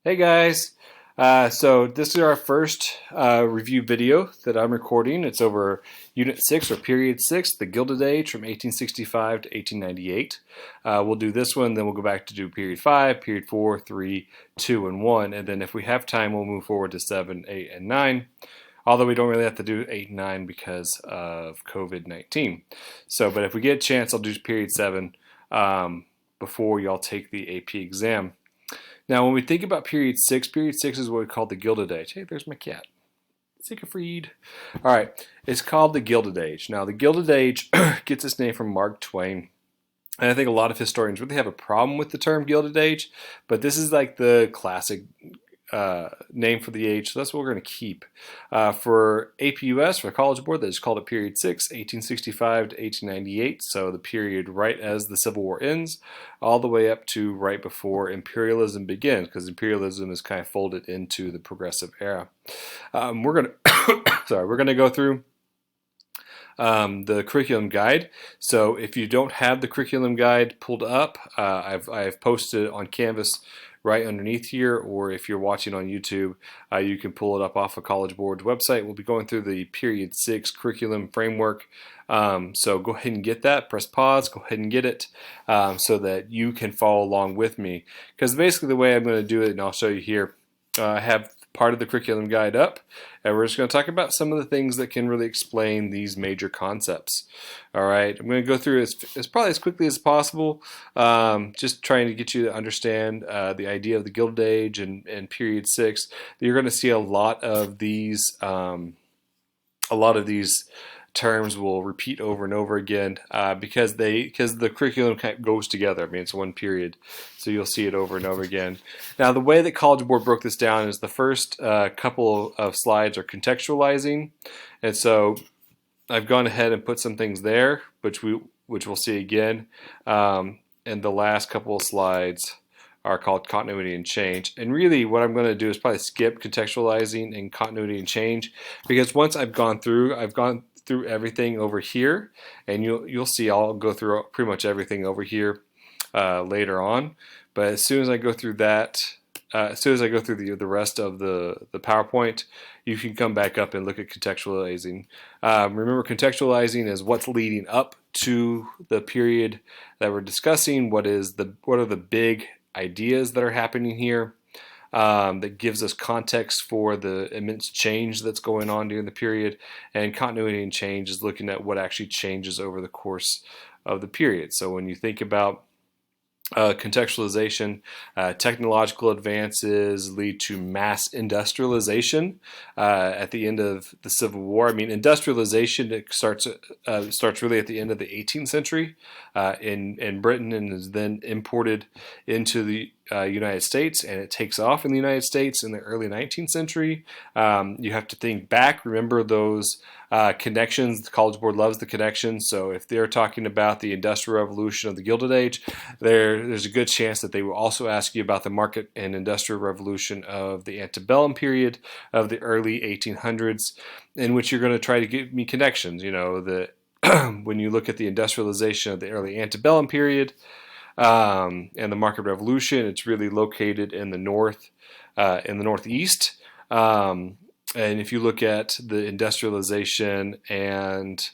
Hey guys, so this is our first review video that I'm recording. It's over Unit 6 or Period 6, the Gilded Age from 1865 to 1898. We'll do this one, then we'll go back to do Period 5, Period 4, 3, 2, and 1, and then if we have time we'll move forward to 7, 8, and 9. Although we don't really have to do 8 and 9 because of COVID-19. But if we get a chance, I'll do Period 7 before y'all take the AP exam. Now, when we think about period 6 is what we call the Gilded Age. Hey, there's my cat. Siegfried. All right, it's called the Gilded Age. Now, the Gilded Age gets its name from Mark Twain. And I think a lot of historians really have a problem with the term Gilded Age, but this is like the classic name for the age, so that's what we're going to keep. For APUS, for the College Board, they just called it Period 6, 1865 to 1898, so the period right as the Civil War ends, all the way up to right before imperialism begins, because imperialism is kind of folded into the progressive era. We're going to we're going to go through the curriculum guide. So if you don't have the curriculum guide pulled up, I've posted it on Canvas right underneath here, or if you're watching on YouTube, you can pull it up off a College Board's website. We'll be going through the Period 6 curriculum framework. So go ahead and get that, press pause, go ahead and get it so that you can follow along with me. Because basically the way I'm going to do it, and I'll show you here, I have part of the curriculum guide up, and we're just going to talk about some of the things that can really explain these major concepts. All right, I'm going to go through as probably as quickly as possible, just trying to get you to understand the idea of the Gilded Age and Period 6. You're going to see a lot of these terms will repeat over and over again because the curriculum kind of goes together. I mean, it's one period, so you'll see it over and over again. Now, the way that College Board broke this down is the first couple of slides are contextualizing, and so I've gone ahead and put some things there, which we'll see again, and the last couple of slides are called continuity and change. And really what I'm going to do is probably skip contextualizing and continuity and change, because once I've gone through everything over here, and you'll see I'll go through pretty much everything over here later on. But as soon as I go through that, as soon as I go through the rest of the PowerPoint, you can come back up and look at contextualizing. Remember, contextualizing is what's leading up to the period that we're discussing. What are the big ideas that are happening here that gives us context for the immense change that's going on during the period. And continuity and change is looking at what actually changes over the course of the period. So when you think about contextualization, technological advances lead to mass industrialization at the end of the Civil War. I mean, industrialization starts really at the end of the 18th century in Britain, and is then imported into the United States, and it takes off in the United States in the early 19th century. You have to think back, remember those connections. The College Board loves the connections, so if they're talking about the Industrial Revolution of the Gilded Age, there's a good chance that they will also ask you about the market and Industrial Revolution of the antebellum period of the early 1800s, in which you're going to try to give me connections. You know, when you look at the industrialization of the early antebellum period, and the market revolution, it's really located in the northeast. And if you look at the industrialization and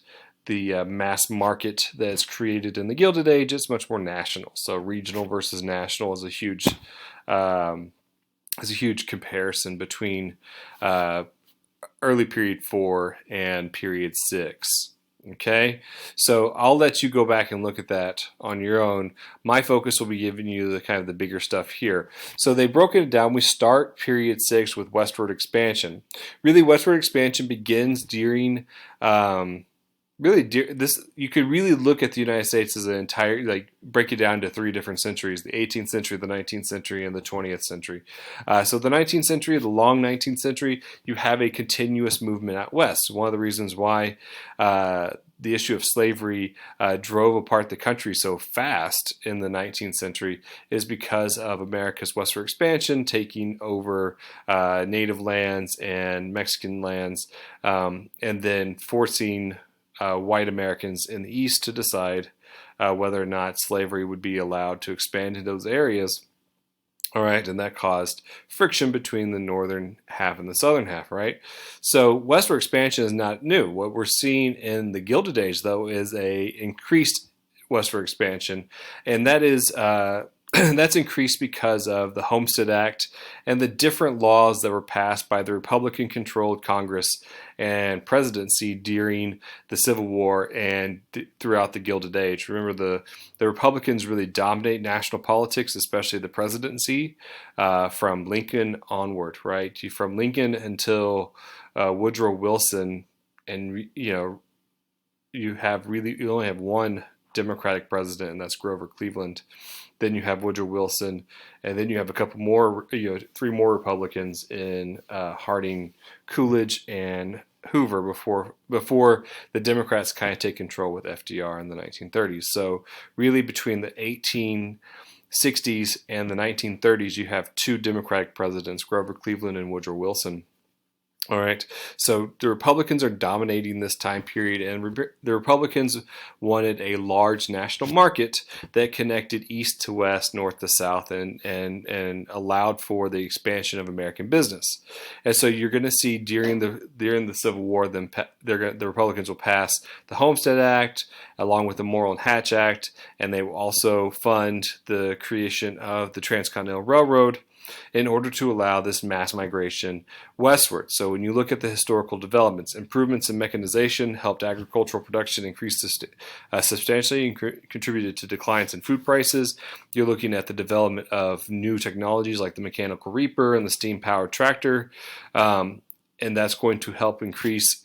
the mass market that is created in the Gilded Age, it's much more national. So regional versus national is a huge comparison between early period 4 and period 6. Okay, so I'll let you go back and look at that on your own. My focus will be giving you the kind of the bigger stuff here. So they broke it down. We start period 6 with Westward Expansion. Really, Westward Expansion begins during you could really look at the United States as an entire, like, break it down to 3 different centuries: the 18th century, the 19th century, and the 20th century. So the 19th century, the long 19th century, you have a continuous movement out west. One of the reasons why the issue of slavery drove apart the country so fast in the 19th century is because of America's westward expansion, taking over native lands and Mexican lands, and then forcing white Americans in the East to decide whether or not slavery would be allowed to expand in those areas. All right, and that caused friction between the northern half and the southern half, right? So westward expansion is not new. What we're seeing in the Gilded Age, though, is a increased westward expansion, and that is that's increased because of the Homestead Act and the different laws that were passed by the Republican-controlled Congress and presidency during the Civil War and throughout the Gilded Age. Remember, the Republicans really dominate national politics, especially the presidency, from Lincoln onward, right? From Lincoln until Woodrow Wilson, and you only have one Democratic president, and that's Grover Cleveland. Then you have Woodrow Wilson, and then you have a couple more, three more Republicans in Harding, Coolidge, and Hoover before the Democrats kind of take control with FDR in the 1930s. So really between the 1860s and the 1930s, you have two Democratic presidents, Grover Cleveland and Woodrow Wilson. All right, so the Republicans are dominating this time period, and the Republicans wanted a large national market that connected east to west, north to south, and allowed for the expansion of American business. And so you're going to see during the Civil War, the Republicans will pass the Homestead Act along with the Morrill and Hatch Act, and they will also fund the creation of the Transcontinental Railroad in order to allow this mass migration westward. So when you look at the historical developments, improvements in mechanization helped agricultural production increase substantially and contributed to declines in food prices. You're looking at the development of new technologies like the mechanical reaper and the steam-powered tractor, and that's going to help increase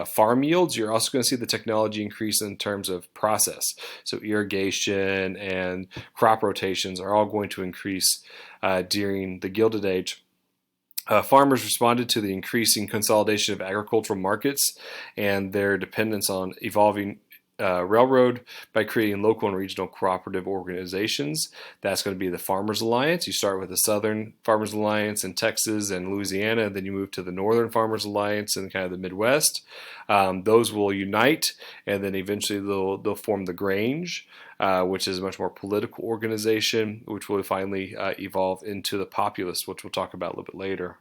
farm yields. You're also going to see the technology increase in terms of process. So irrigation and crop rotations are all going to increase during the Gilded Age. Farmers responded to the increasing consolidation of agricultural markets and their dependence on evolving railroad by creating local and regional cooperative organizations. That's going to be the Farmers Alliance. You start with the Southern Farmers Alliance in Texas and Louisiana, and then you move to the Northern Farmers Alliance in kind of the Midwest. Those will unite, and then eventually they'll form the Grange, which is a much more political organization, which will finally evolve into the Populists, which we'll talk about a little bit later.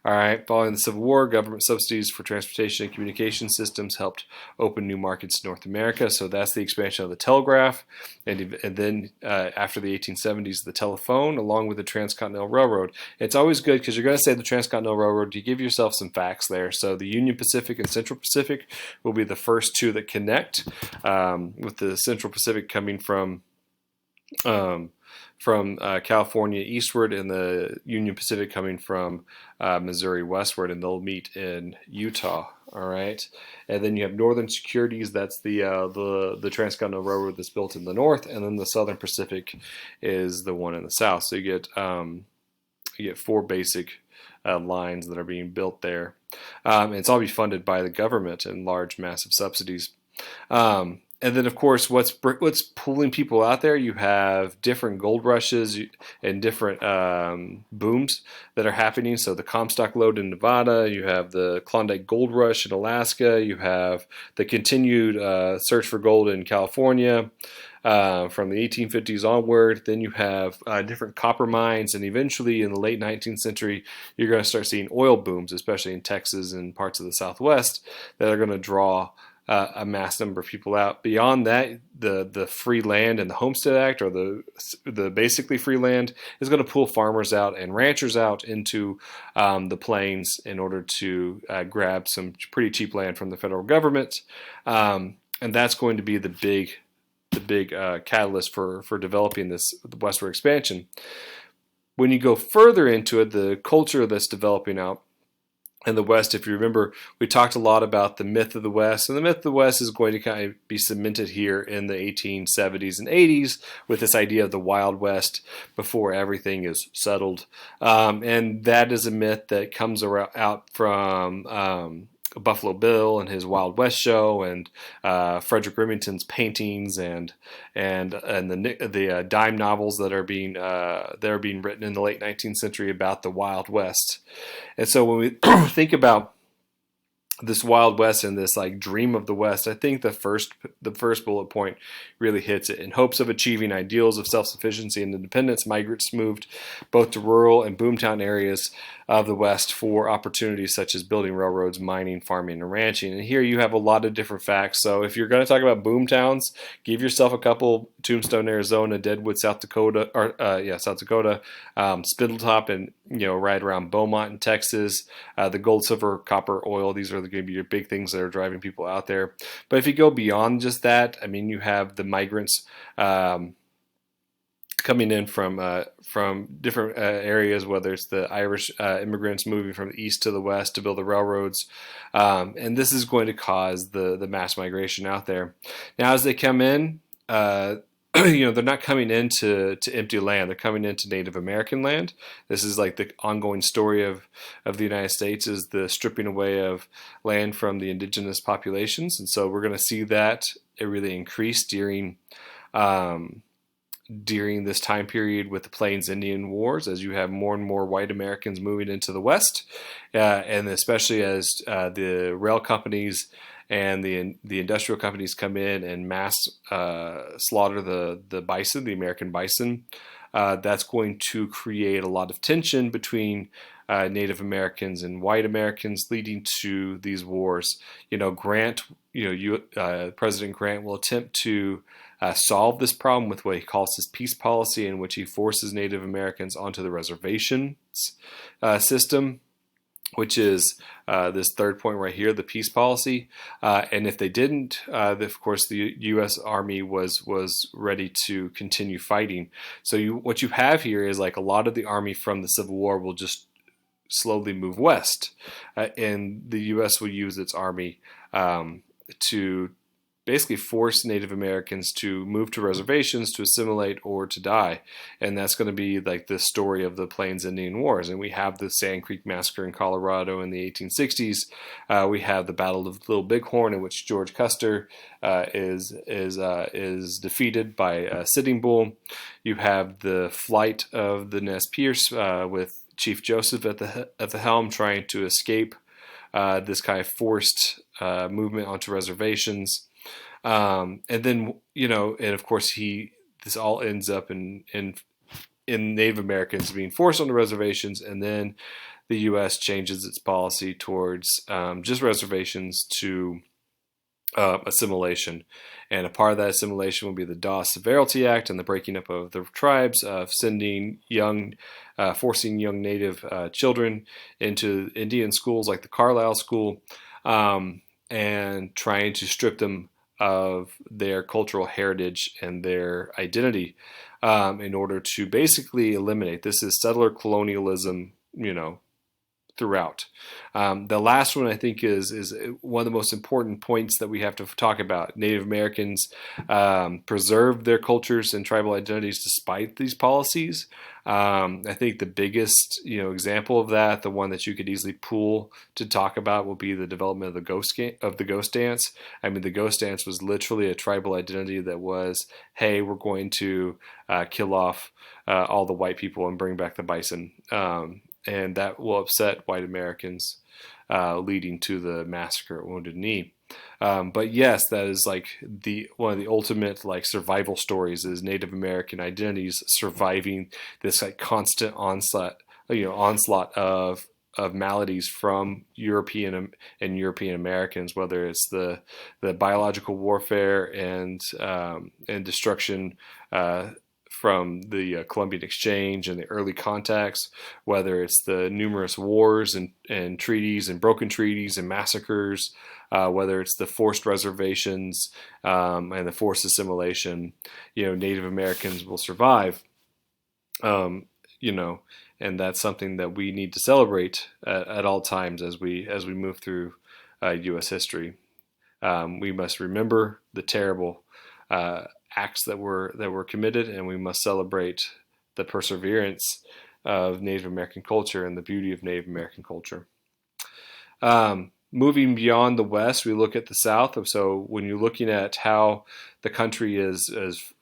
All right, following the Civil War, government subsidies for transportation and communication systems helped open new markets in North America. So that's the expansion of the telegraph. And then after the 1870s, the telephone, along with the Transcontinental Railroad. It's always good because you're going to say the Transcontinental Railroad. You give yourself some facts there. So the Union Pacific and Central Pacific will be the first two that connect, with the Central Pacific coming from California eastward and the Union Pacific coming from Missouri westward, and they'll meet in Utah. All right, and then you have Northern Securities. That's the Transcontinental Railroad that's built in the north, and then the Southern Pacific is the one in the south. So you get four basic lines that are being built there. And it's all be funded by the government in large, massive subsidies. And then, of course, what's pulling people out there? You have different gold rushes and different booms that are happening. So the Comstock lode in Nevada, you have the Klondike Gold Rush in Alaska, you have the continued search for gold in California from the 1850s onward. Then you have different copper mines, and eventually in the late 19th century, you're going to start seeing oil booms, especially in Texas and parts of the Southwest, that are going to draw a mass number of people out. Beyond that, the free land and the Homestead Act, or the basically free land, is going to pull farmers out and ranchers out into the plains in order to grab some pretty cheap land from the federal government, and that's going to be the big catalyst for developing this westward expansion. When you go further into it, the culture that's developing out in the West, if you remember, we talked a lot about the myth of the West, and the myth of the West is going to kind of be cemented here in the 1870s and 80s with this idea of the Wild West before everything is settled. And that is a myth that comes out from Buffalo Bill and his Wild West show, and Frederick Remington's paintings, and the dime novels that are being written in the late 19th century about the Wild West. And so when we think about this Wild West and this like dream of the West, I think the first bullet point really hits it. In hopes of achieving ideals of self-sufficiency and independence, migrants moved both to rural and boomtown areas of the West for opportunities such as building railroads, mining, farming, and ranching. And here you have a lot of different facts. So if you're going to talk about boomtowns, give yourself a couple: Tombstone, Arizona; Deadwood, South Dakota, South Dakota; Spindletop, and right around Beaumont in Texas; the gold, silver, copper, oil. These are going to be your big things that are driving people out there. But if you go beyond just that, I mean, you have the migrants coming in from different areas, whether it's the Irish immigrants moving from the east to the west to build the railroads, and this is going to cause the mass migration out there. Now, as they come in, they're not coming into empty land. They're coming into Native American land. This is like the ongoing story of the United States, is the stripping away of land from the indigenous populations, and so we're going to see that it really increase during this time period with the Plains Indian Wars, as you have more and more white Americans moving into the West, and especially as the rail companies and the industrial companies come in and mass slaughter the bison, the American bison. That's going to create a lot of tension between Native Americans and white Americans, leading to these wars. President Grant will attempt to solve this problem with what he calls his peace policy, in which he forces Native Americans onto the reservations system, which is this third point right here, the peace policy. And if they didn't, of course, the U.S. Army was ready to continue fighting. So what you have here is like a lot of the army from the Civil War will just slowly move west, and the U.S. will use its army to basically force Native Americans to move to reservations, to assimilate, or to die. And that's going to be like the story of the Plains Indian Wars. And we have the Sand Creek Massacre in Colorado in the 1860s. We have the Battle of Little Bighorn, in which George Custer is defeated by Sitting Bull. You have the flight of the Nez Perce with Chief Joseph at the helm, trying to escape this kind of forced movement onto reservations. And then, and of course this all ends up in Native Americans being forced onto reservations, and then the U.S. changes its policy towards just reservations to assimilation. And a part of that assimilation will be the Dawes Severalty Act and the breaking up of the tribes, of forcing young Native children into Indian schools like the Carlisle School, and trying to strip them of their cultural heritage and their identity, in order to basically eliminate. This is settler colonialism, throughout. The last one, I think, is one of the most important points that we have to talk about. Native Americans preserved their cultures and tribal identities despite these policies. I think the biggest, example of that, the one that you could easily pull to talk about, will be the development of the ghost dance. I mean, the ghost dance was literally a tribal identity that was, hey, we're going to kill off all the white people and bring back the bison. And that will upset white Americans, leading to the massacre at Wounded Knee. But yes, that is like one of the ultimate like survival stories, is Native American identities surviving this like constant onslaught of maladies from European Americans, whether it's the biological warfare and destruction from the Columbian Exchange and the early contacts, whether it's the numerous wars and treaties and broken treaties and massacres, whether it's the forced reservations and the forced assimilation, Native Americans will survive, and that's something that we need to celebrate at all times as we move through U.S. history. We must remember the terrible acts that were committed, and we must celebrate the perseverance of Native American culture and the beauty of Native American culture. Moving beyond the West, we look at the South. So when you're looking at how the country is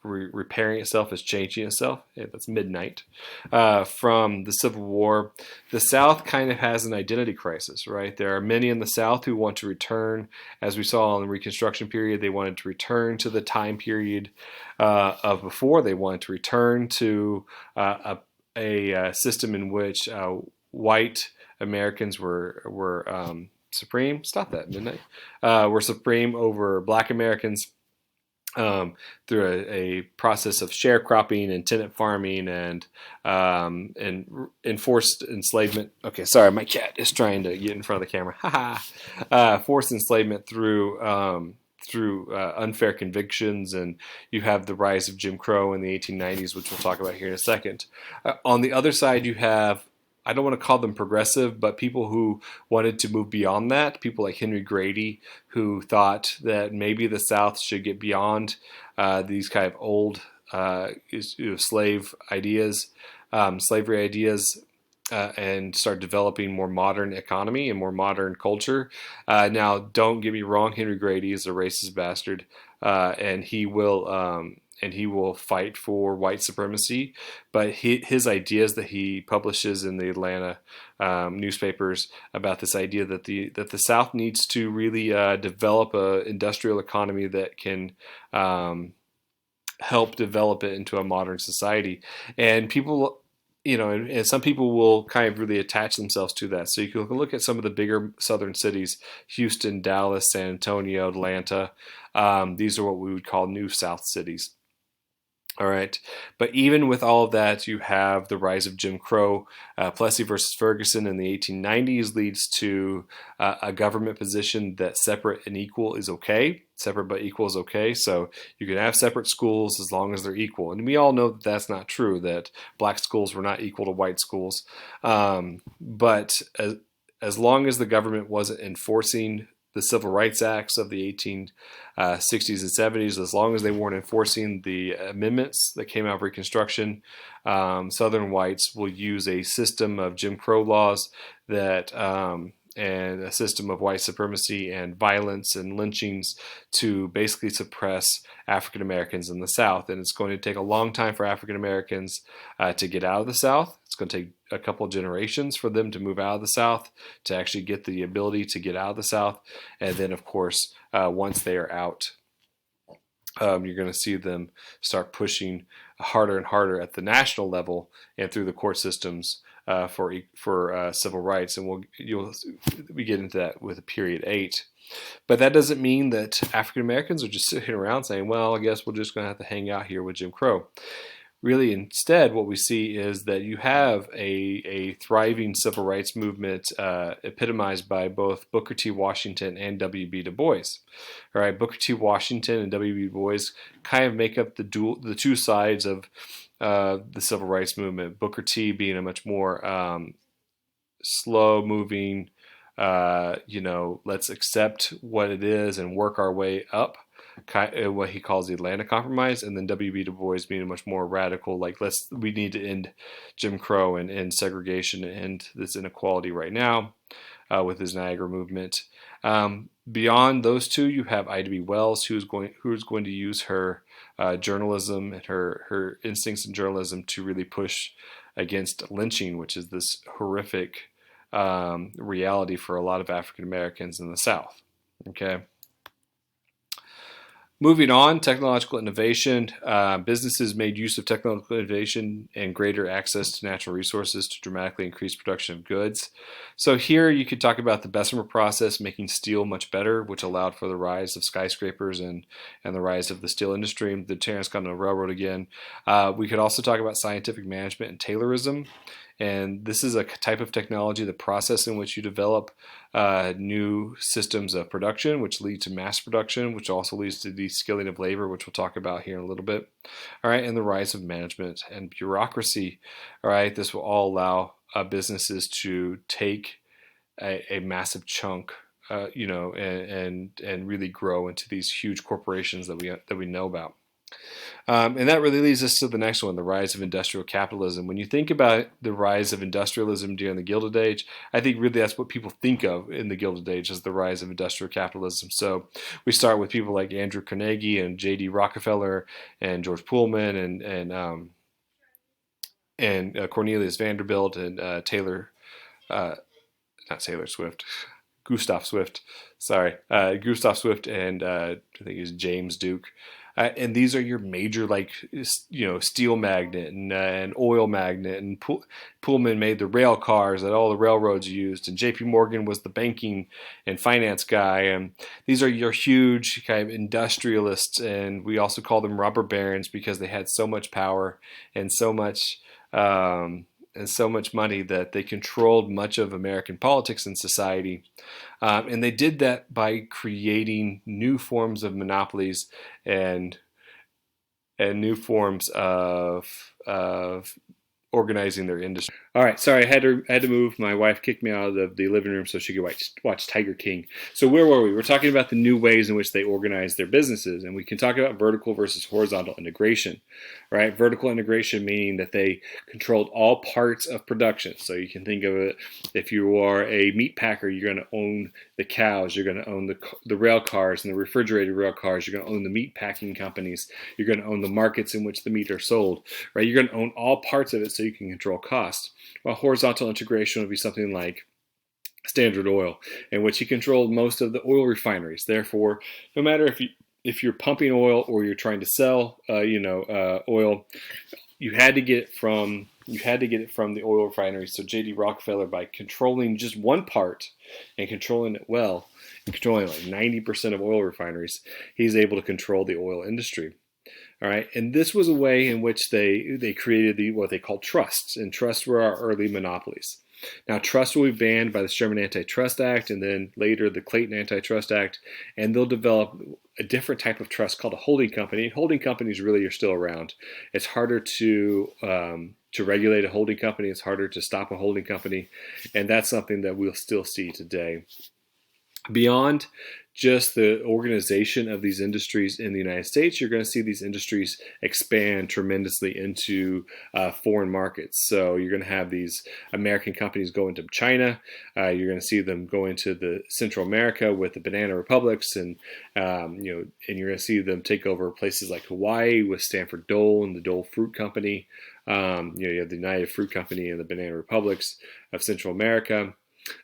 repairing itself, is changing itself, that's midnight, from the Civil War, the South kind of has an identity crisis, right? There are many in the South who want to return, as we saw in the Reconstruction period, they wanted to return to the time period of before. They wanted to return to a system in which white Americans were supreme. Stop that, midnight. Were supreme over Black Americans through a process of sharecropping and tenant farming and enforced enslavement. Okay, sorry, my cat is trying to get in front of the camera. Forced enslavement through unfair convictions, and you have the rise of Jim Crow in the 1890s, which we'll talk about here in a second. On the other side, you have, I don't want to call them progressive, but people who wanted to move beyond that, people like Henry Grady, who thought that maybe the South should get beyond these kind of old slave ideas, slavery ideas, and start developing more modern economy and more modern culture. Now, don't get me wrong, Henry Grady is a racist bastard, and he will fight for white supremacy. But his ideas that he publishes in the Atlanta newspapers about this idea that the South needs to really develop an industrial economy that can help develop it into a modern society, and people. And some people will kind of really attach themselves to that. So you can look at some of the bigger southern cities: Houston, Dallas, San Antonio, Atlanta. These are what we would call new South cities. All right. But even with all of that, you have the rise of Jim Crow. Plessy versus Ferguson in the 1890s leads to a government position that separate and equal is okay. Separate but equal is okay. So you can have separate schools as long as they're equal. And we all know that that's not true, that black schools were not equal to white schools. But as long as the government wasn't enforcing the Civil Rights Acts of the 1860s and 70s, as long as they weren't enforcing the amendments that came out of Reconstruction, Southern whites will use a system of Jim Crow laws that and a system of white supremacy and violence and lynchings to basically suppress African Americans in the South. And it's going to take a long time for African Americans to get out of the South. It's going to take a couple of generations for them to move out of the South, to actually get the ability to get out of the South. And then, of course, once they are out, you're going to see them start pushing harder and harder at the national level and through the court systems for civil rights, and we get into that with period 8. But that doesn't mean that African Americans are just sitting around saying, "Well, I guess we're just going to have to hang out here with Jim Crow." Really, instead, what we see is that you have a thriving civil rights movement epitomized by both Booker T. Washington and W.B. Du Bois. All right, Booker T. Washington and W.B. Du Bois kind of make up the two sides of the civil rights movement. Booker T. being a much more slow-moving, let's accept what it is and work our way up, what he calls the Atlanta Compromise, and then W.B. Du Bois being a much more radical, like we need to end Jim Crow and end segregation and end this inequality right now with his Niagara movement. Beyond those two, you have Ida B. Wells, who's going to use her journalism and her instincts in journalism to really push against lynching, which is this horrific reality for a lot of African Americans in the South. Okay. Moving on, technological innovation. Businesses made use of technological innovation and greater access to natural resources to dramatically increase production of goods. So here you could talk about the Bessemer process making steel much better, which allowed for the rise of skyscrapers and the rise of the steel industry, the Transcontinental Railroad again. We could also talk about scientific management and Taylorism. And this is a type of technology, the process in which you develop new systems of production, which lead to mass production, which also leads to de-skilling of labor, which we'll talk about here in a little bit. All right, and the rise of management and bureaucracy. All right, this will all allow businesses to take a massive chunk, and really grow into these huge corporations that we know about. And that really leads us to the next one, the rise of industrial capitalism. When you think about the rise of industrialism during the Gilded Age, I think really that's what people think of in the Gilded Age as the rise of industrial capitalism. So we start with people like Andrew Carnegie and J.D. Rockefeller and George Pullman and Cornelius Vanderbilt and uh, not Taylor Swift, Gustav Swift. Sorry, Gustav Swift and I think it's James Duke. And these are your major, like, steel magnate and oil magnate. And Pullman made the rail cars that all the railroads used. And J.P. Morgan was the banking and finance guy. And these are your huge kind of industrialists. And we also call them robber barons because they had so much power and so much money that they controlled much of American politics and society. And they did that by creating new forms of monopolies and new forms of organizing their industry. All right, sorry, I had to move. My wife kicked me out of the living room so she could watch Tiger King. So where were we? We're talking about the new ways in which they organize their businesses, and we can talk about vertical versus horizontal integration, right? Vertical integration meaning that they controlled all parts of production. So you can think of it, if you are a meat packer, you're going to own the cows, you're going to own the rail cars and the refrigerated rail cars, you're going to own the meat packing companies, you're going to own the markets in which the meat are sold, right? You're going to own all parts of it so you can control cost. Well, horizontal integration would be something like Standard Oil, in which he controlled most of the oil refineries. Therefore, no matter if you're pumping oil or you're trying to sell, oil, you had to get it from the oil refineries. So J.D. Rockefeller, by controlling just one part and controlling it well, and controlling like 90% of oil refineries, he's able to control the oil industry. All right, and this was a way in which they created what they called trusts, and trusts were our early monopolies. Now, trusts will be banned by the Sherman Antitrust Act, and then later the Clayton Antitrust Act, and they'll develop a different type of trust called a holding company. Holding companies really are still around. It's harder to regulate a holding company. It's harder to stop a holding company, and that's something that we'll still see today. Beyond just the organization of these industries in the United States, you're going to see these industries expand tremendously into foreign markets. So you're going to have these American companies go into China. You're going to see them go into the Central America with the banana republics, and and you're going to see them take over places like Hawaii with Stanford Dole and the Dole Fruit Company. You have the United Fruit Company and the banana republics of Central America.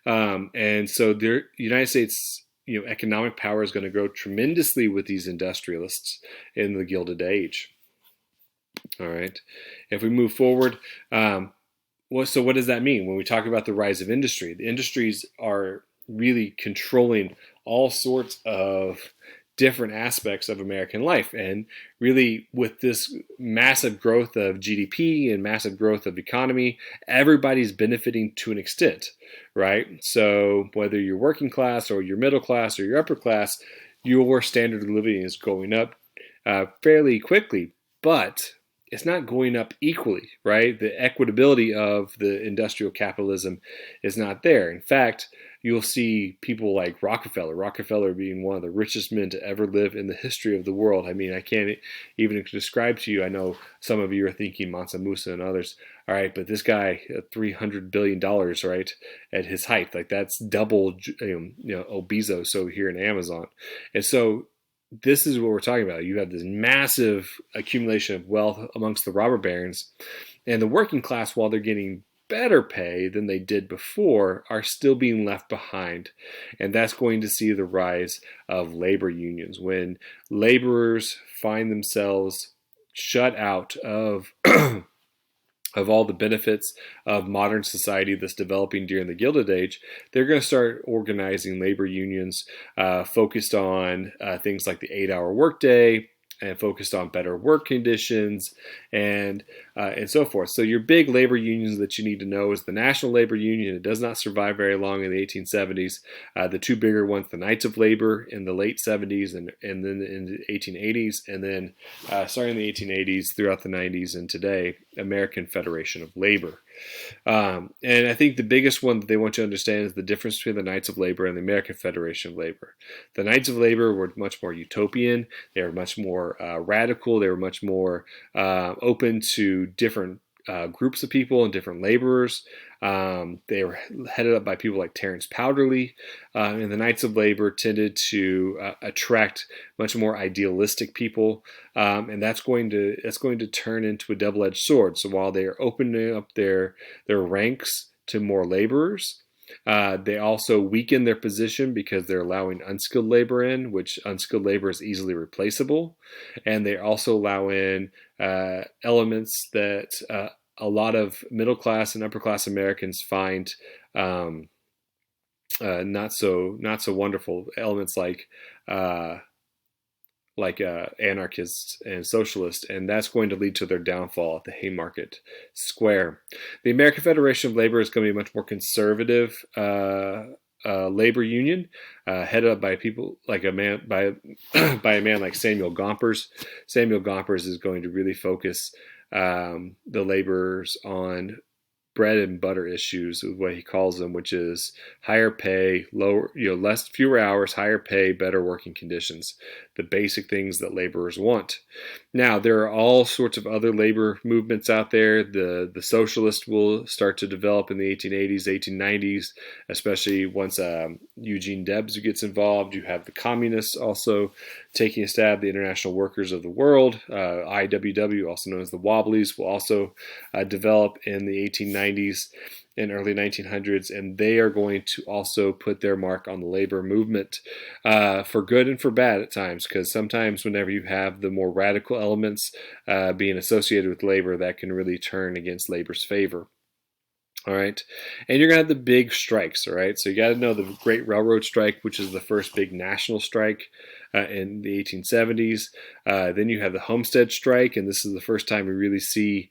And so the United States, economic power is going to grow tremendously with these industrialists in the Gilded Age. All right. If we move forward, so what does that mean when we talk about the rise of industry? The industries are really controlling all sorts of different aspects of American life. And really, with this massive growth of GDP and massive growth of economy, everybody's benefiting to an extent, right? So whether you're working class or you're middle class or you're upper class, your standard of living is going up fairly quickly, but it's not going up equally, right? The equitability of the industrial capitalism is not there. In fact, you'll see people like Rockefeller being one of the richest men to ever live in the history of the world. I mean, I can't even describe to you. I know some of you are thinking Mansa Musa and others. All right, but this guy, $300 billion, right, at his height, like that's double, Bezos, so here in Amazon. And so this is what we're talking about. You have this massive accumulation of wealth amongst the robber barons, and the working class, while they're getting better pay than they did before, are still being left behind. And that's going to see the rise of labor unions. When laborers find themselves shut out of of all the benefits of modern society that's developing during the Gilded Age, they're going to start organizing labor unions focused on things like the 8-hour workday, and focused on better work conditions and so forth. So your big labor unions that you need to know is the National Labor Union. It does not survive very long in the 1870s. The two bigger ones, the Knights of Labor in the late 70s and then in the 1880s, and then starting in the 1880s throughout the 90s and today, American Federation of Labor. And I think the biggest one that they want you to understand is the difference between the Knights of Labor and the American Federation of Labor. The Knights of Labor were much more utopian. They were much more radical. They were much more open to different groups of people and different laborers. They were headed up by people like Terence Powderly, and the Knights of Labor tended to attract much more idealistic people, and that's going to turn into a double-edged sword. So while they are opening up their ranks to more laborers, they also weaken their position because they're allowing unskilled labor in, which unskilled labor is easily replaceable, and they also allow in elements that a lot of middle class and upper class Americans find not so wonderful. Elements like anarchists and socialists, and that's going to lead to their downfall at the Haymarket Square. The American Federation of Labor is going to be a much more conservative labor union, headed up by people like a man by a man like Samuel Gompers. Samuel Gompers is going to really focus the laborers on bread and butter issues, is what he calls them, which is higher pay, fewer hours, higher pay, better working conditions, the basic things that laborers want. Now, there are all sorts of other labor movements out there. The socialists will start to develop in the 1880s, 1890s, especially once Eugene Debs gets involved. You have the communists also taking a stab at the International Workers of the World. IWW, also known as the Wobblies, will also develop in the 1890s and early 1900s, and they are going to also put their mark on the labor movement, for good and for bad at times, because sometimes whenever you have the more radical elements being associated with labor, that can really turn against labor's favor. All right. And you're going to have the big strikes. All right. So you got to know the Great Railroad Strike, which is the first big national strike in the 1870s. Then you have the Homestead Strike, and this is the first time we really see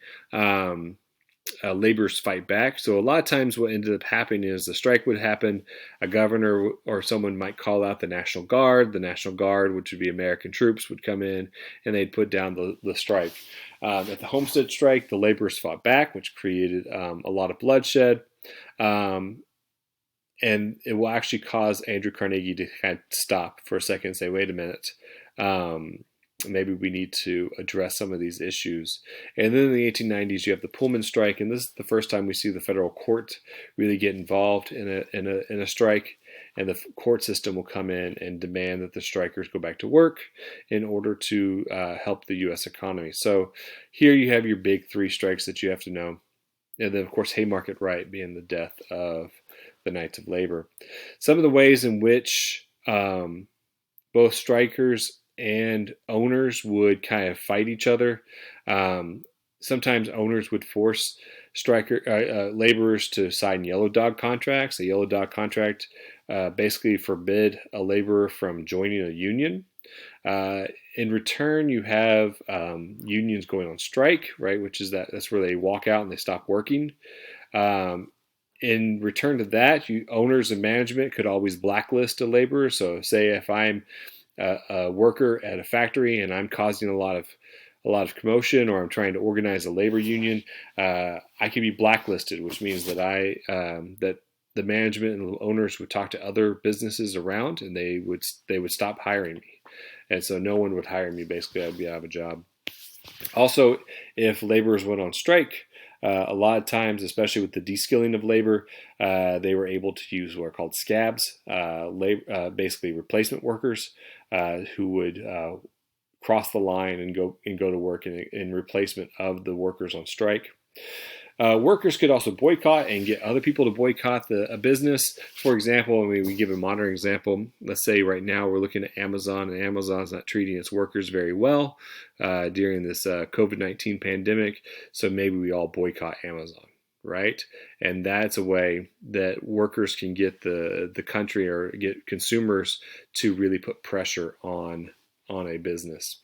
laborers fight back. So a lot of times what ended up happening is the strike would happen, a governor or someone might call out the National Guard. The National Guard, which would be American troops, would come in and they'd put down the strike. At the Homestead Strike, the laborers fought back, which created a lot of bloodshed. And it will actually cause Andrew Carnegie to kind of stop for a second and say, wait a minute, maybe we need to address some of these issues. And then in the 1890s, you have the Pullman Strike, and this is the first time we see the federal court really get involved in a strike. And the court system will come in and demand that the strikers go back to work in order to help the U.S. economy. So here you have your big three strikes that you have to know. And then, of course, Haymarket Right being the death of the Knights of Labor. Some of the ways in which both strikers and owners would kind of fight each other. Sometimes owners would force laborers to sign yellow dog contracts. A yellow dog contract basically forbid a laborer from joining a union. In return, you have unions going on strike, right? Which is that's where they walk out and they stop working. In return to that, owners and management could always blacklist a laborer. So, say if I'm a worker at a factory and I'm causing a lot of commotion, or I'm trying to organize a labor union, I can be blacklisted, which means that that the management and the owners would talk to other businesses around, and they would stop hiring me, and so no one would hire me. Basically, I'd be out of a job. Also, if laborers went on strike, a lot of times, especially with the de-skilling of labor, they were able to use what are called scabs, basically replacement workers, who would cross the line and go to work in replacement of the workers on strike. Workers could also boycott and get other people to boycott a business. For example, we give a modern example. Let's say right now we're looking at Amazon, and Amazon's not treating its workers very well during this COVID-19 pandemic. So maybe we all boycott Amazon, right? And that's a way that workers can get the country or get consumers to really put pressure on a business.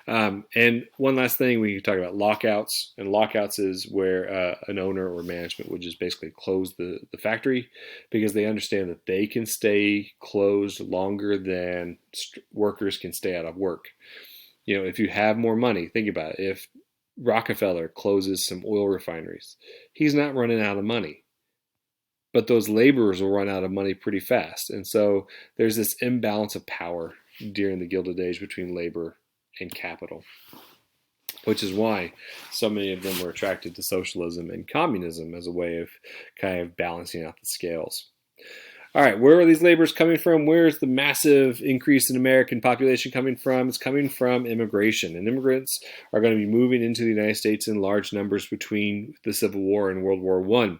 And one last thing, we can talk about lockouts. And lockouts is where an owner or management would just basically close the factory, because they understand that they can stay closed longer than workers can stay out of work. If you have more money, think about it. If Rockefeller closes some oil refineries. He's not running out of money, but those laborers will run out of money pretty fast. And so there's this imbalance of power during the Gilded Age between labor and capital, which is why so many of them were attracted to socialism and communism as a way of kind of balancing out the scales. All right, where are these laborers coming from? Where's the massive increase in American population coming from? It's coming from immigration, and immigrants are going to be moving into the United States in large numbers between the Civil War and World War I. All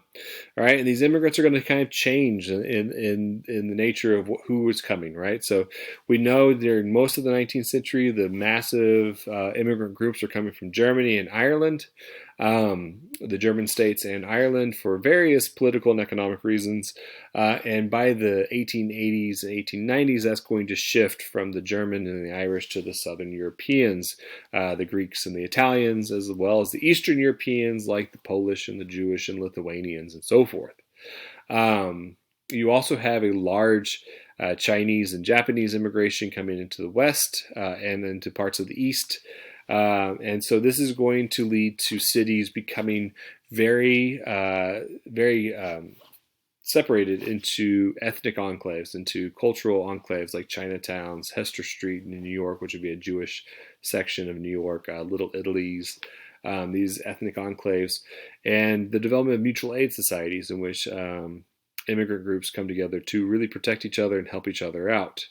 right, and these immigrants are going to kind of change in the nature of who is coming, right? So we know during most of the 19th century, the massive immigrant groups are coming from Germany and Ireland. The German states and Ireland for various political and economic reasons. And by the 1880s and 1890s, that's going to shift from the German and the Irish to the Southern Europeans, the Greeks and the Italians, as well as the Eastern Europeans like the Polish and the Jewish and Lithuanians and so forth. You also have a large Chinese and Japanese immigration coming into the West and into parts of the East. And so this is going to lead to cities becoming very separated into ethnic enclaves, into cultural enclaves like Chinatowns, Hester Street in New York, which would be a Jewish section of New York, Little Italy's, these ethnic enclaves, and the development of mutual aid societies in which immigrant groups come together to really protect each other and help each other out.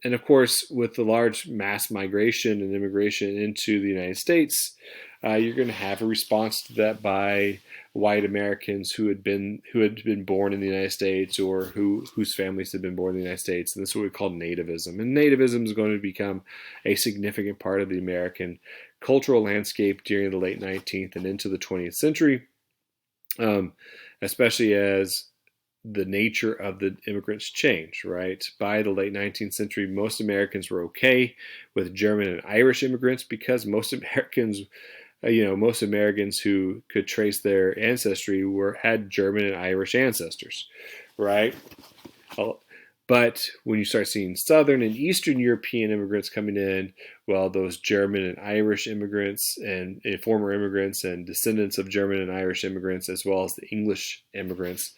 And of course, with the large mass migration and immigration into the United States, you're going to have a response to that by white Americans who had been born in the United States or whose families had been born in the United States. And this is what we call nativism. And nativism is going to become a significant part of the American cultural landscape during the late 19th and into the 20th century, especially as the nature of the immigrants changed, right? By the late 19th century, most Americans were okay with German and Irish immigrants because most Americans who could trace their ancestry had German and Irish ancestors, right? But when you start seeing Southern and Eastern European immigrants coming in, well, those German and Irish immigrants and former immigrants and descendants of German and Irish immigrants, as well as the English immigrants,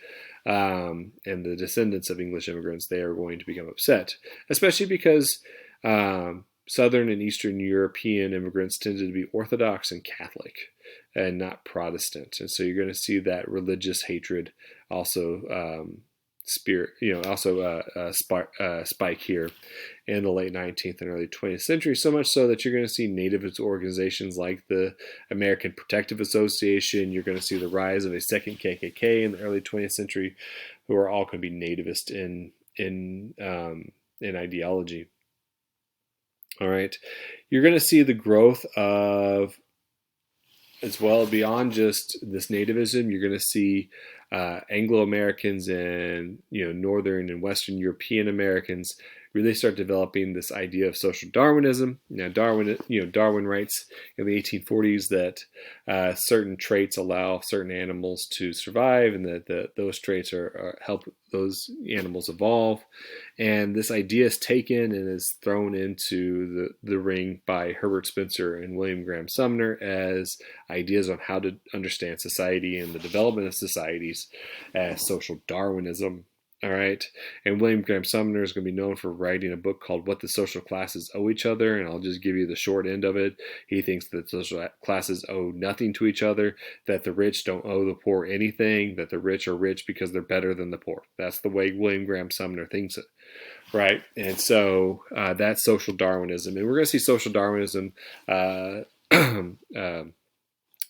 and the descendants of English immigrants, they are going to become upset, especially because Southern and Eastern European immigrants tended to be Orthodox and Catholic and not Protestant. And so you're going to see that religious hatred also spike here in the late 19th and early 20th century, so much so that you're going to see nativist organizations like the American Protective Association. You're going to see the rise of a second KKK in the early 20th century, who are all going to be nativist in ideology. All right, you're going to see the growth of, as well, beyond just this nativism, you're going to see Anglo-Americans and Northern and Western European Americans really start developing this idea of social Darwinism. Now, Darwin writes in the 1840s that certain traits allow certain animals to survive, and that those traits help those animals evolve. And this idea is taken and is thrown into the ring by Herbert Spencer and William Graham Sumner as ideas on how to understand society and the development of societies as social Darwinism. All right. And William Graham Sumner is going to be known for writing a book called What the Social Classes Owe Each Other. And I'll just give you the short end of it. He thinks that social classes owe nothing to each other, that the rich don't owe the poor anything, that the rich are rich because they're better than the poor. That's the way William Graham Sumner thinks it. Right. And so that's social Darwinism. And we're going to see social Darwinism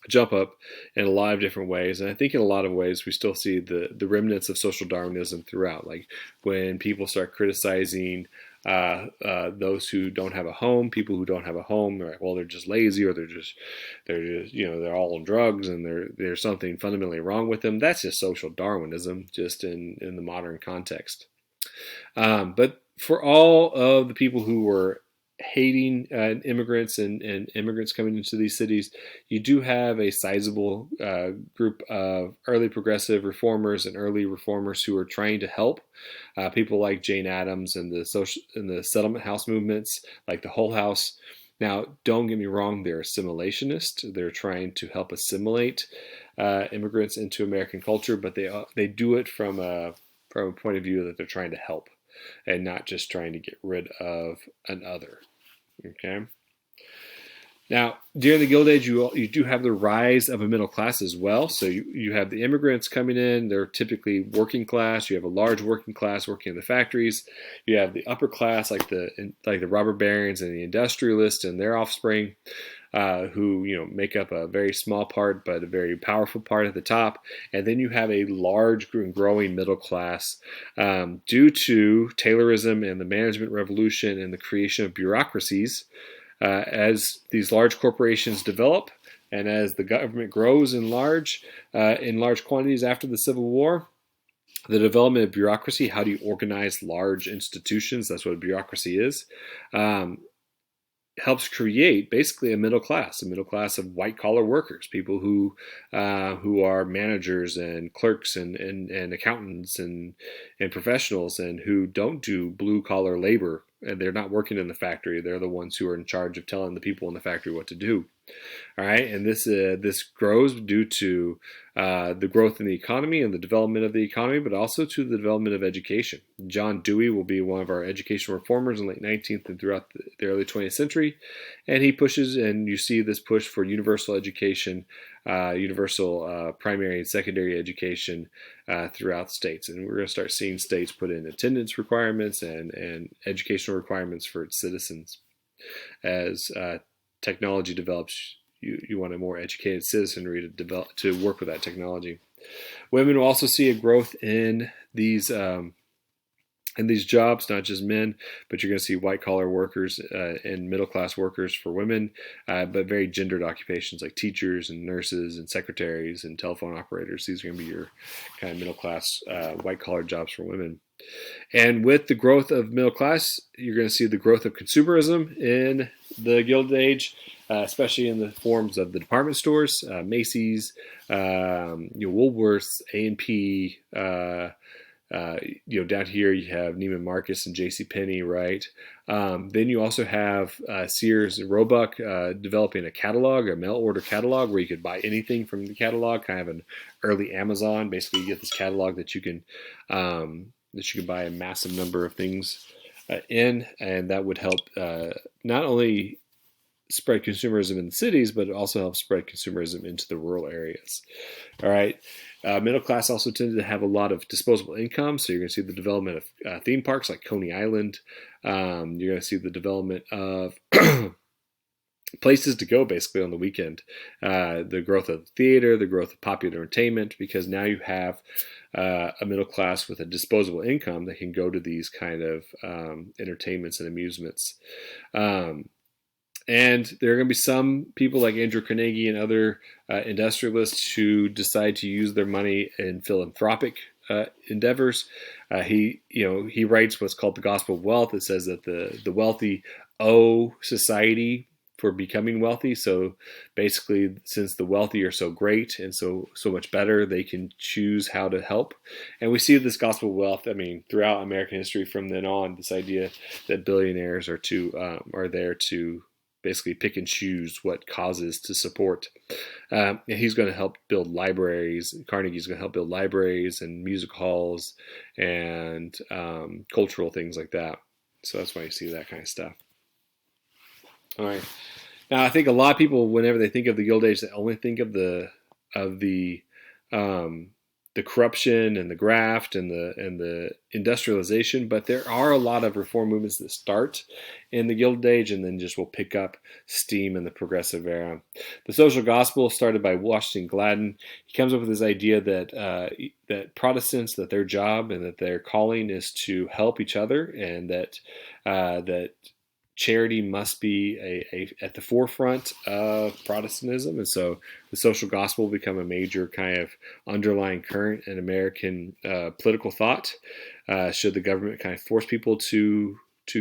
jump up in a lot of different ways. And I think in a lot of ways, we still see the remnants of social Darwinism throughout. Like when people start criticizing those who don't have a home, people who don't have a home, they're like, well, they're just lazy, or they're all on drugs, and there's something fundamentally wrong with them. That's just social Darwinism, just in the modern context. But for all of the people who were hating immigrants and immigrants coming into these cities, you do have a sizable group of early progressive reformers and early reformers who are trying to help. People like Jane Addams and the settlement house movements, like the Hull House, Now, don't get me wrong, they're assimilationists. They're trying to help assimilate immigrants into American culture, but they do it from a point of view that they're trying to help and not just trying to get rid of an other. Okay. Now, during the Gilded Age, you do have the rise of a middle class as well. So you have the immigrants coming in. They're typically working class. You have a large working class working in the factories. You have the upper class, like the robber barons and the industrialists and their offspring, who make up a very small part but a very powerful part at the top. And then you have a large and growing middle class due to Taylorism and the management revolution and the creation of bureaucracies. As these large corporations develop and as the government grows in large quantities after the Civil War, the development of bureaucracy, how do you organize large institutions, that's what a bureaucracy is, helps create basically a middle class of white-collar workers, people who are managers and clerks and accountants and professionals and who don't do blue-collar labor. And they're not working in the factory. They're the ones who are in charge of telling the people in the factory what to do. All right, and this grows due to the growth in the economy and the development of the economy, but also to the development of education. John Dewey will be one of our education reformers in the late 19th and throughout the early 20th century, and he pushes, and you see this push for universal education, universal primary and secondary education throughout states. And we're going to start seeing states put in attendance requirements and educational requirements for its citizens. As technology develops, you want a more educated citizenry to work with that technology. Women will also see a growth in these jobs, not just men, but you're going to see white-collar workers and middle-class workers for women, but very gendered occupations like teachers and nurses and secretaries and telephone operators. These are going to be your kind of middle-class white-collar jobs for women. And with the growth of middle class, you're going to see the growth of consumerism in the Gilded Age, especially in the forms of the department stores, Macy's, Woolworths, A&P. Down here you have Neiman Marcus and JCPenney, right? Then you also have Sears and Roebuck developing a catalog, a mail order catalog, where you could buy anything from the catalog, kind of an early Amazon. Basically, you get this catalog that you can buy a massive number of things in, and that would help not only spread consumerism in the cities, but it also helps spread consumerism into the rural areas. All right. Middle class also tended to have a lot of disposable income, so you're going to see the development of theme parks like Coney Island. You're going to see the development of places to go basically on the weekend. The growth of theater, the growth of popular entertainment, because now you have a middle class with a disposable income that can go to these kind of entertainments and amusements. And there are going to be some people like Andrew Carnegie and other industrialists who decide to use their money in philanthropic endeavors. He writes what's called the Gospel of Wealth. It says that the wealthy owe society for becoming wealthy. So basically, since the wealthy are so great and so much better, they can choose how to help. And we see this Gospel of Wealth, throughout American history from then on, this idea that billionaires are there to basically pick and choose what causes to support. And he's going to help build libraries. Carnegie's going to help build libraries and music halls and cultural things like that. So that's why you see that kind of stuff. All right. Now, I think a lot of people, whenever they think of the Gilded Age, they only think of the corruption and the graft and the industrialization, but there are a lot of reform movements that start in the Gilded Age and then just will pick up steam in the progressive era. The social gospel started by Washington Gladden. He comes up with this idea that Protestants, that their job and that their calling is to help each other, and that charity must be at the forefront of Protestantism. And so the social gospel will become a major kind of underlying current in American political thought. Should the government kind of force people to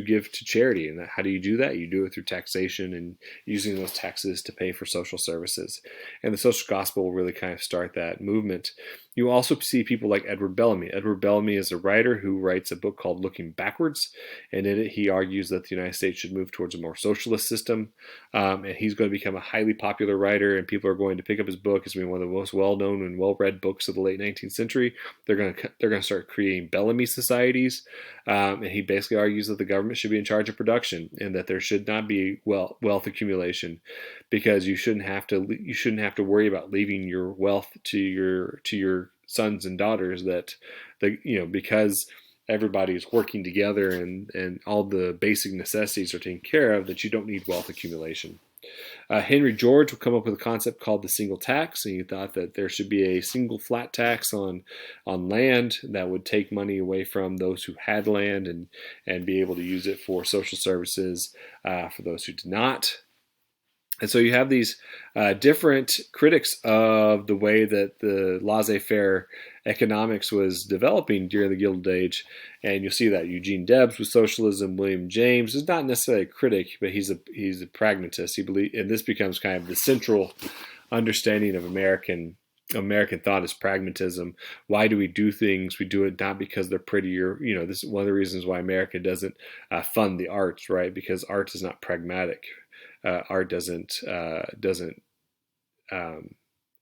give to charity? And how do you do that? You do it through taxation and using those taxes to pay for social services. And the social gospel will really kind of start that movement. You also see people like Edward Bellamy. Edward Bellamy is a writer who writes a book called Looking Backwards, and in it he argues that the United States should move towards a more socialist system, and he's going to become a highly popular writer, and people are going to pick up his book as being one of the most well-known and well-read books of the late 19th century. They're going to start creating Bellamy societies, and he basically argues that the government should be in charge of production and that there should not be wealth accumulation, because you shouldn't have to worry about leaving your wealth to your sons and daughters, because everybody is working together and all the basic necessities are taken care of, that you don't need wealth accumulation. Henry George would come up with a concept called the single tax, and he thought that there should be a single flat tax on land that would take money away from those who had land and be able to use it for social services for those who did not. And so you have these different critics of the way that the laissez-faire economics was developing during the Gilded Age. And you'll see that Eugene Debs with socialism, William James is not necessarily a critic, but he's a pragmatist. He believes, and this becomes kind of the central understanding of American thought is pragmatism. Why do we do things? We do it not because they're prettier. This is one of the reasons why America doesn't fund the arts, right? Because art is not pragmatic. Art doesn't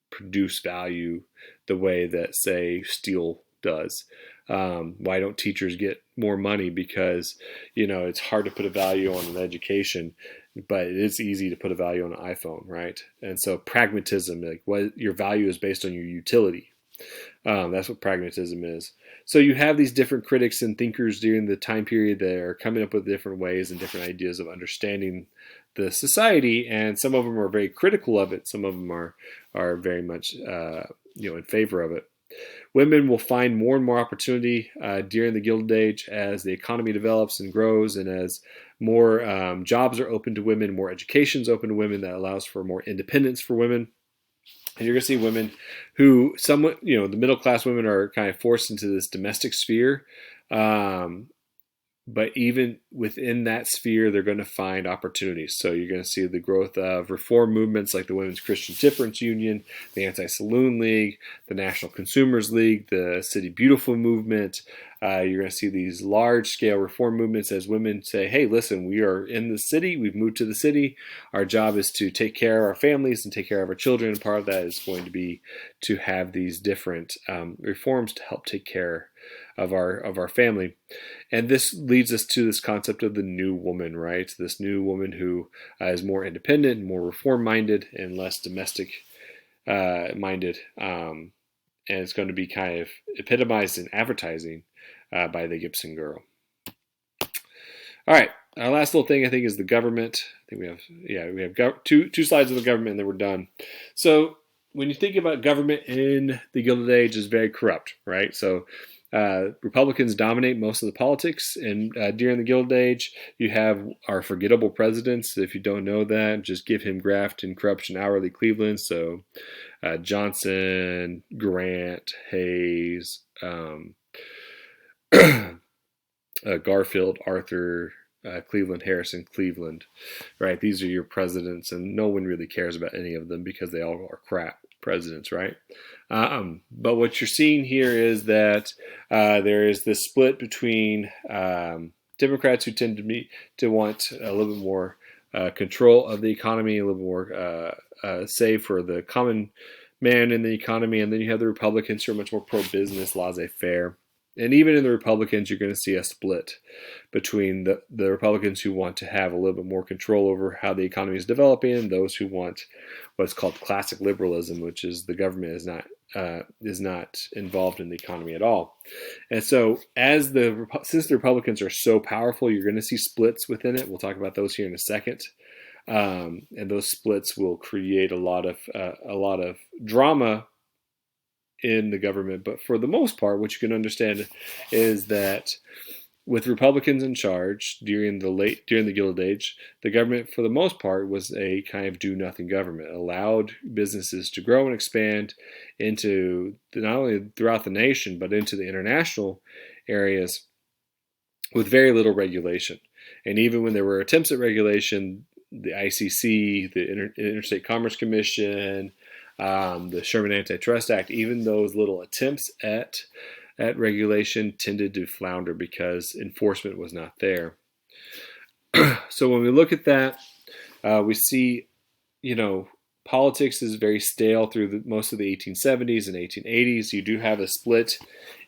produce value the way that, say, steel does. Why don't teachers get more money? Because it's hard to put a value on an education, but it is easy to put a value on an iPhone, right? And so pragmatism, like what your value is based on your utility. That's what pragmatism is. So you have these different critics and thinkers during the time period that are coming up with different ways and different ideas of understanding the society, and some of them are very critical of it. Some of them are very much in favor of it. Women will find more and more opportunity during the Gilded Age as the economy develops and grows, and as more jobs are open to women, more education is open to women. That allows for more independence for women. And you're going to see women who somewhat, the middle class women are kind of forced into this domestic sphere. But even within that sphere, they're going to find opportunities. So you're going to see the growth of reform movements like the Women's Christian Temperance Union, the Anti-Saloon League, the National Consumers League, the City Beautiful movement. You're going to see these large-scale reform movements as women say, hey, listen, we are in the city. We've moved to the city. Our job is to take care of our families and take care of our children. And part of that is going to be to have these different reforms to help take care of our family. And this leads us to this concept of the new woman, right? This new woman who is more independent, more reform-minded, and less domestic-minded. And it's going to be kind of epitomized in advertising by the Gibson Girl. All right, our last little thing I think is the government. I think we have two slides of the government, and then we're done. So when you think about government in the Gilded Age, is very corrupt, right? So Republicans dominate most of the politics, and during the Gilded Age, you have our forgettable presidents. If you don't know that, just give him graft and corruption hourly Cleveland. So Johnson, Grant, Hayes, Garfield, Arthur, Cleveland, Harrison, Cleveland, right? These are your presidents, and no one really cares about any of them because they all are crap presidents, right? But what you're seeing here is that there is this split between Democrats who tend to want a little bit more control of the economy, a little more say for the common man in the economy, and then you have the Republicans who are much more pro-business, laissez-faire. And even in the Republicans, you're going to see a split between the Republicans who want to have a little bit more control over how the economy is developing, and those who want what's called classic liberalism, which is the government is not involved in the economy at all. And so, since the Republicans are so powerful, you're going to see splits within it. We'll talk about those here in a second. And those splits will create a lot of drama in the government. But for the most part, what you can understand is that with Republicans in charge during the Gilded Age, the government for the most part was a kind of do-nothing government. It allowed businesses to grow and expand into not only throughout the nation, but into the international areas with very little regulation. And even when there were attempts at regulation, the ICC, the Interstate Commerce Commission, The Sherman Antitrust Act, even those little attempts at regulation tended to flounder because enforcement was not there. So when we look at that, we see, politics is very stale through most of the 1870s and 1880s. You do have a split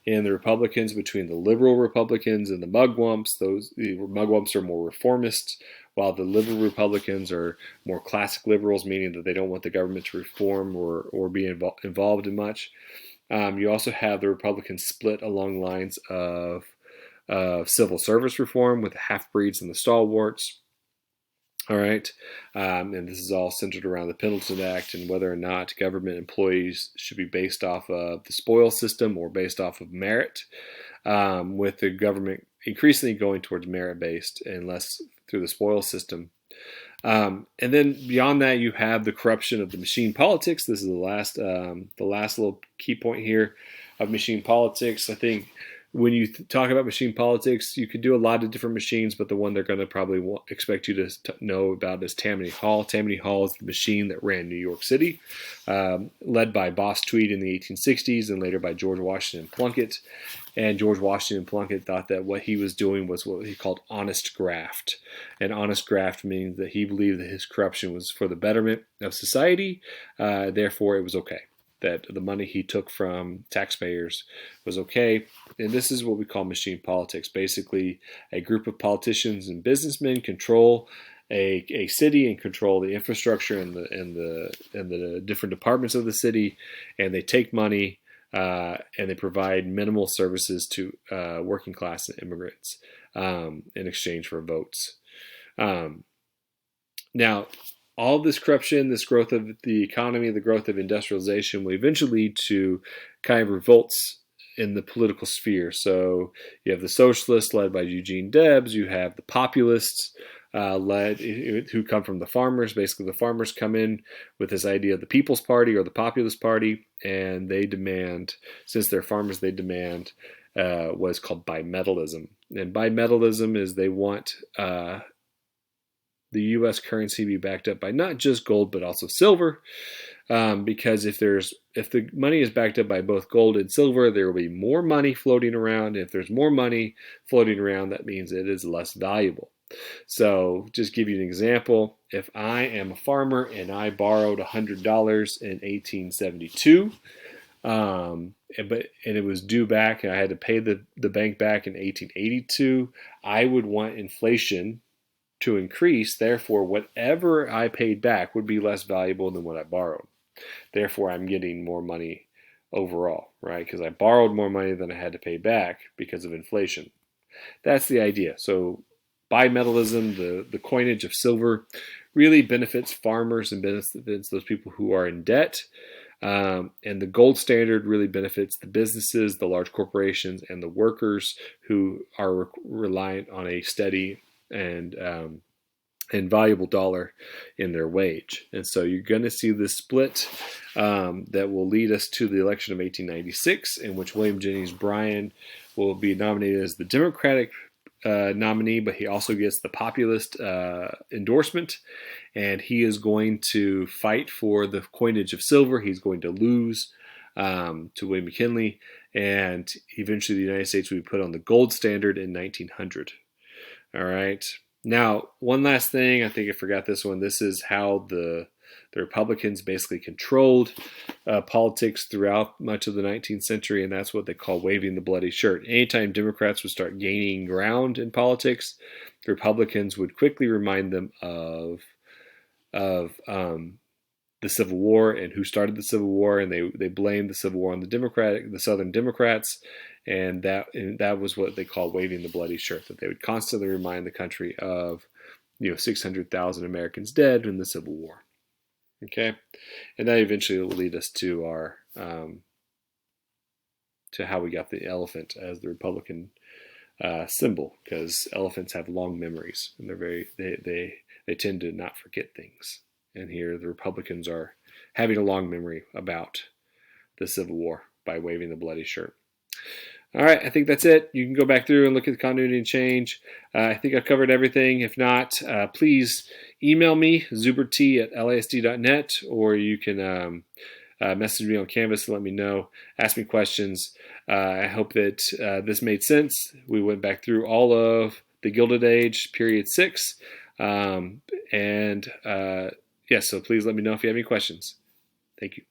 in the Republicans between the liberal Republicans and the mugwumps. The mugwumps are more reformists, while the liberal Republicans are more classic liberals, meaning that they don't want the government to reform or be involved in much. You also have the Republicans split along lines of civil service reform with the half-breeds and the stalwarts. All right, and this is all centered around the Pendleton Act and whether or not government employees should be based off of the spoil system or based off of merit, with the government increasingly going towards merit-based and less through the spoil system. And then beyond that, you have the corruption of the machine politics. This is the last little key point here of machine politics. I think when you talk about machine politics, you could do a lot of different machines, but the one they're going to probably expect you to know about is Tammany Hall. Tammany Hall is the machine that ran New York City, led by Boss Tweed in the 1860s and later by George Washington Plunkett. And George Washington Plunkett thought that what he was doing was what he called honest graft. And honest graft means that he believed that his corruption was for the betterment of society, therefore it was okay. That the money he took from taxpayers was okay. And this is what we call machine politics. Basically, a group of politicians and businessmen control a city and control the infrastructure and the different departments of the city, and they take money and they provide minimal services to working class and immigrants in exchange for votes. Now, all this corruption, this growth of the economy, the growth of industrialization will eventually lead to kind of revolts in the political sphere. So you have the socialists led by Eugene Debs. You have the populists who come from the farmers. Basically, the farmers come in with this idea of the People's Party or the Populist Party, and they demand, since they're farmers, they demand what is called bimetallism. And bimetallism is they want the U.S. currency be backed up by not just gold but also silver, because if the money is backed up by both gold and silver, there will be more money floating around. If there's more money floating around, that means it is less valuable. So, just give you an example. If I am a farmer and I borrowed $100 in 1872, and it was due back, and I had to pay the bank back in 1882, I would want inflation to increase. Therefore, whatever I paid back would be less valuable than what I borrowed. Therefore, I'm getting more money overall, right? Because I borrowed more money than I had to pay back because of inflation. That's the idea. So bimetallism, the coinage of silver, really benefits farmers and benefits those people who are in debt. And the gold standard really benefits the businesses, the large corporations, and the workers who are reliant on a steady and valuable dollar in their wage. And so you're going to see this split that will lead us to the election of 1896, in which William Jennings Bryan will be nominated as the Democratic nominee, but he also gets the populist endorsement, and he is going to fight for the coinage of silver. He's going to lose to William McKinley, and eventually the United States will be put on the gold standard in 1900. All right. Now, one last thing, I think I forgot this one. This is how the Republicans basically controlled politics throughout much of the 19th century, and that's what they call waving the bloody shirt. Anytime Democrats would start gaining ground in politics, the Republicans would quickly remind them of the Civil War and who started the Civil War, and they blamed the Civil War on the Southern Democrats, and that was what they called waving the bloody shirt. That they would constantly remind the country of 600,000 Americans dead in the Civil War. Okay, and that eventually will lead us to our to how we got the elephant as the Republican symbol, because elephants have long memories and they tend to not forget things. And here the Republicans are having a long memory about the Civil War by waving the bloody shirt. All right, I think that's it. You can go back through and look at the continuity and change. I think I've covered everything. If not, please email me, zubert@lasd.net, or you can message me on Canvas to let me know. Ask me questions. I hope that this made sense. We went back through all of the Gilded Age, period 6. So please let me know if you have any questions. Thank you.